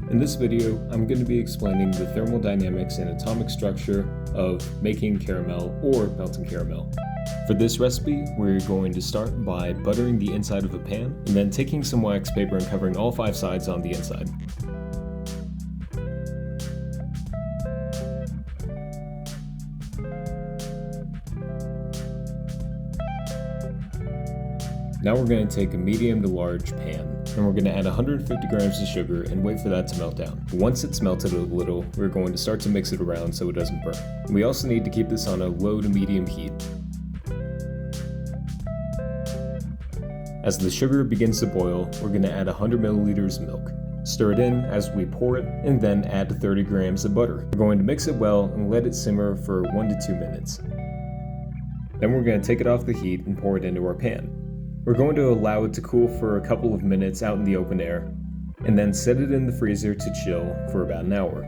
In this video, I'm going to be explaining the thermodynamics and atomic structure of making caramel or melting caramel. For this recipe, we're going to start by buttering the inside of a pan and then taking some wax paper and covering all 5 sides on the inside. Now we're going to take a medium to large pan, and we're going to add 150 grams of sugar and wait for that to melt down. Once it's melted a little, we're going to start to mix it around so it doesn't burn. We also need to keep this on a low to medium heat. As the sugar begins to boil, we're going to add 100 milliliters of milk. Stir it in as we pour it, and then add 30 grams of butter. We're going to mix it well and let it simmer for 1 to 2 minutes. Then we're going to take it off the heat and pour it into our pan. We're going to allow it to cool for a couple of minutes out in the open air, and then set it in the freezer to chill for about an hour.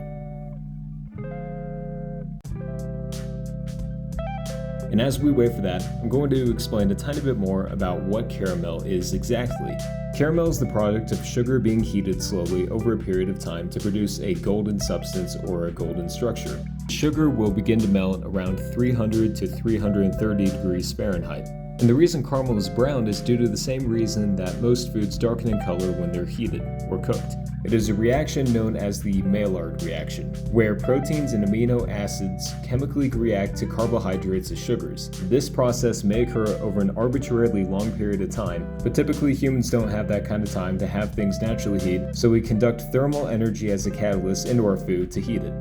And as we wait for that, I'm going to explain a tiny bit more about what caramel is exactly. Caramel is the product of sugar being heated slowly over a period of time to produce a golden substance or a golden structure. Sugar will begin to melt around 300 to 330 degrees Fahrenheit. And the reason caramel is brown is due to the same reason that most foods darken in color when they're heated or cooked. It is a reaction known as the Maillard reaction, where proteins and amino acids chemically react to carbohydrates as sugars. This process may occur over an arbitrarily long period of time, but typically humans don't have that kind of time to have things naturally heat, so we conduct thermal energy as a catalyst into our food to heat it.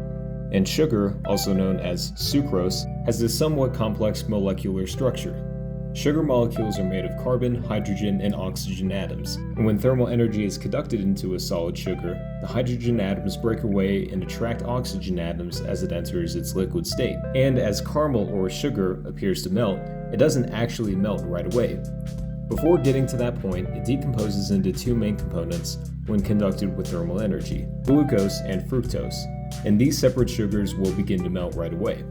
And sugar, also known as sucrose, has a somewhat complex molecular structure. Sugar molecules are made of carbon, hydrogen, and oxygen atoms, and when thermal energy is conducted into a solid sugar, the hydrogen atoms break away and attract oxygen atoms as it enters its liquid state. And as caramel or sugar appears to melt, it doesn't actually melt right away. Before getting to that point, it decomposes into 2 main components when conducted with thermal energy, glucose and fructose, and these separate sugars will begin to melt right away.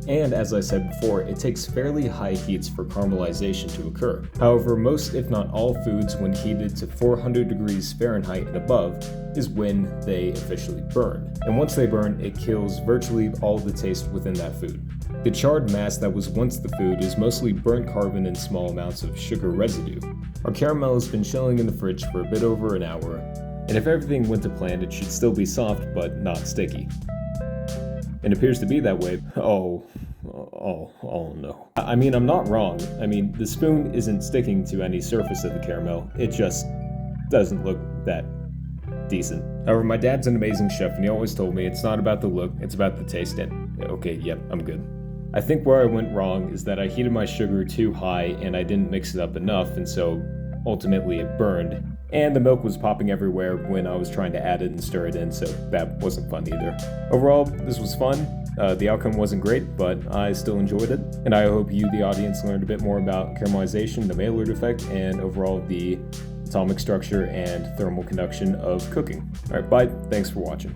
And as I said before, it takes fairly high heats for caramelization to occur. However, most if not all foods when heated to 400 degrees Fahrenheit and above is when they officially burn. And once they burn, it kills virtually all the taste within that food. The charred mass that was once the food is mostly burnt carbon and small amounts of sugar residue. Our caramel has been chilling in the fridge for a bit over an hour, and if everything went to plan, it should still be soft but not sticky. It appears to be that way. Oh no. I mean, I'm not wrong. I mean, the spoon isn't sticking to any surface of the caramel. It just doesn't look that decent. However, my dad's an amazing chef, and he always told me it's not about the look, it's about the taste. And okay, yep, I'm good. I think where I went wrong is that I heated my sugar too high and I didn't mix it up enough, and so ultimately it burned. And the milk was popping everywhere when I was trying to add it and stir it in, so that wasn't fun either. Overall, this was fun. The outcome wasn't great, but I still enjoyed it. And I hope you, the audience, learned a bit more about caramelization, the Maillard effect, and overall the atomic structure and thermal conduction of cooking. Alright, bye. Thanks for watching.